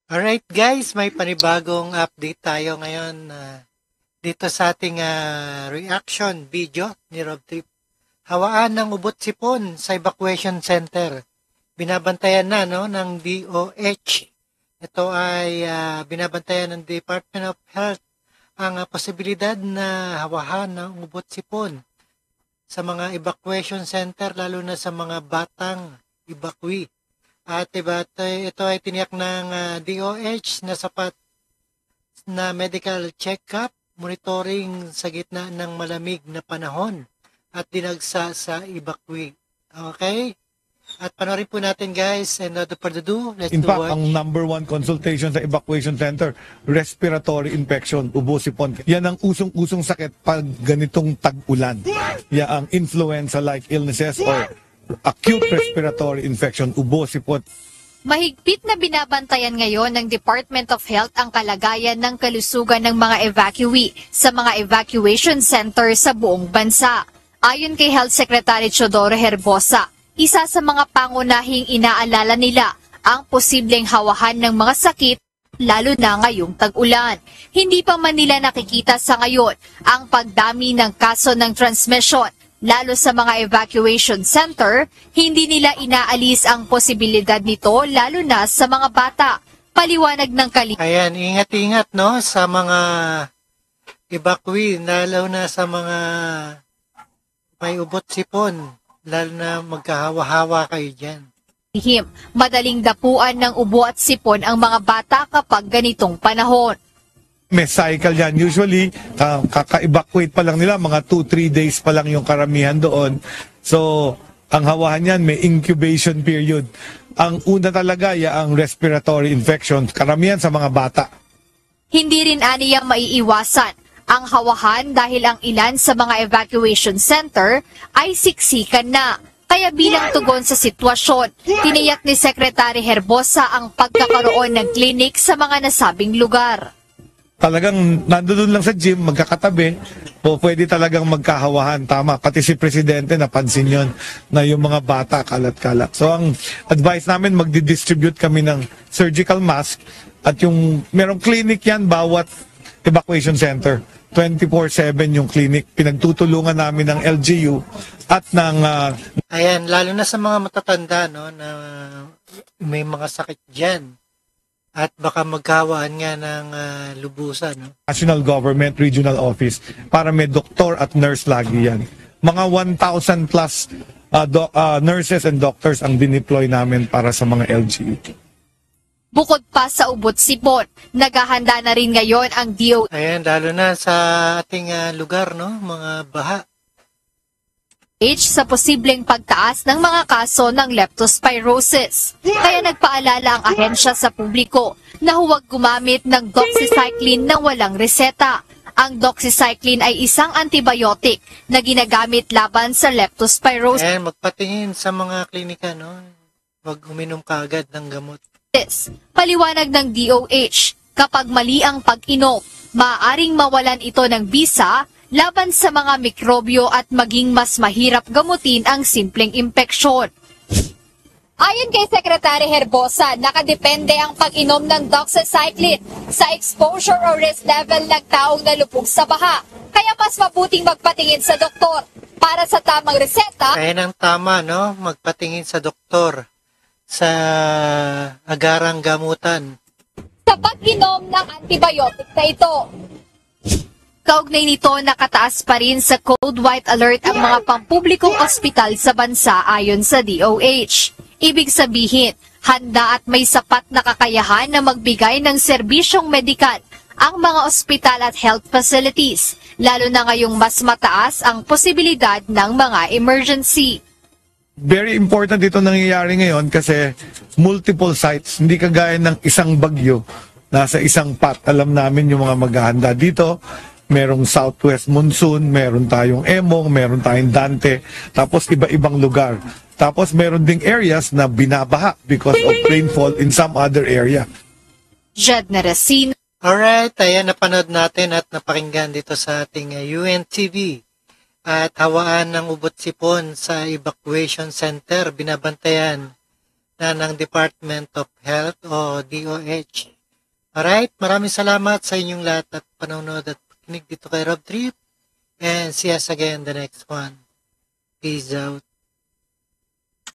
Alright guys, may panibagong update tayo ngayon dito sa ating reaction video ni Rob Trip. Hawaan ng ubot sipon sa evacuation center. Binabantayan na ng DOH. Ito ay binabantayan ng Department of Health ang posibilidad na hawahan ng ubot sipon sa mga evacuation center, lalo na sa mga batang evacuee. At ito ay tiniyak ng DOH na sapat na medical check-up, monitoring sa gitna ng malamig na panahon at dinagsa sa evacuee. Okay? At panoorin po natin guys, and without further ado, let's In do fact, watch. ang number one consultation sa evacuation center, respiratory infection, ubo, sipon. Yan ang usong-usong sakit pag ganitong tag-ulan. Yan ang influenza-like illnesses or acute respiratory infection, ubo, sipon. Mahigpit na binabantayan ngayon ng Department of Health ang kalagayan ng kalusugan ng mga evacuee sa mga evacuation center sa buong bansa. Ayon kay Health Secretary Teodoro Herbosa, isa sa mga pangunahing inaalala nila ang posibleng hawahan ng mga sakit lalo na ngayong tag-ulan. Hindi pa man nila nakikita sa ngayon ang pagdami ng kaso ng transmission. Lalo sa mga evacuation center, hindi nila inaalis ang posibilidad nito lalo na sa mga bata. Paliwanag ng Ayan, ingat-ingat sa mga evacuee, lalo na sa mga may ubot sipon, lalo na magkahawa-hawa kayo dyan. Madaling dapuan ng ubo at sipon ang mga bata kapag ganitong panahon. May cycle yan. Usually, kaka-evacuate pa lang nila, mga 2-3 days pa lang yung karamihan doon. So, ang hawahan yan, may incubation period. Ang una talaga, ang respiratory infection, karamihan sa mga bata. Hindi rin aniyang maiiwasan ang hawahan dahil ang ilan sa mga evacuation center ay siksikan na. Kaya bilang tugon sa sitwasyon, tiniyak ni Secretary Herbosa ang pagkakaroon ng clinic sa mga nasabing lugar. Talagang nandoon lang sa gym, magkakatabi, o pwede talagang magkahawahan. Tama, pati si Presidente napansin yon na yung mga bata kalat-kalat. So ang advice namin, magdi-distribute kami ng surgical mask at yung merong clinic yan bawat evacuation center. 24/7 yung clinic. Pinagtutulungan namin ng LGU at ng... Ayan, lalo na sa mga matatanda na may mga sakit dyan. At baka magkawaan nga ng lubusan. National Government Regional Office para may doktor at nurse lagi yan. Mga 1,000 plus nurses and doctors ang dineploy namin para sa mga LGU. Bukod pa sa ubot sipon, naghahanda na rin ngayon ang DOH. Ayan, lalo na sa ating lugar, mga baha. Sa posibleng pagtaas ng mga kaso ng leptospirosis. Kaya nagpaalala ang ahensya sa publiko na huwag gumamit ng doxycycline na walang reseta. Ang doxycycline ay isang antibiotic na ginagamit laban sa leptospirosis. Ayan, magpatingin sa mga klinika, Huwag uminom kaagad ng gamot. Paliwanag ng DOH, kapag mali ang pag-inom, maaaring mawalan ito ng bisa laban sa mga mikrobyo at maging mas mahirap gamutin ang simpleng impeksyon. Ayon kay Secretary Herbosa, nakadepende ang pag-inom ng doxycycline sa exposure o risk level ng taong nalubog sa baha. Kaya mas mabuting magpatingin sa doktor para sa tamang reseta. Ayan ang tama, magpatingin sa doktor sa agarang gamutan Sa pag-inom ng antibiotic na ito. Kaugnay nito, nakataas pa rin sa Code White Alert ang mga pampublikong ospital sa bansa ayon sa DOH. Ibig sabihin, handa at may sapat na kakayahan na magbigay ng serbisyong medikal ang mga ospital at health facilities, lalo na ngayong mas mataas ang posibilidad ng mga emergency. Very important ito nangyayari ngayon kasi multiple sites, hindi kagaya ng isang bagyo, nasa isang pot. Alam namin yung mga maghahanda dito. Merong southwest monsoon, meron tayong Emong, meron tayong Dante, tapos iba-ibang lugar. Tapos meron ding areas na binabaha because of rainfall in some other area. Jed Naracino. Alright, ayan, napanood natin at napakinggan dito sa ating UNTV. At hawaan ng ubot sipon sa evacuation center, binabantayan na ng Department of Health o DOH. Alright, maraming salamat sa inyong lahat at panonood at pakinig dito kay Rob Trip. And see us again the next one. Peace out.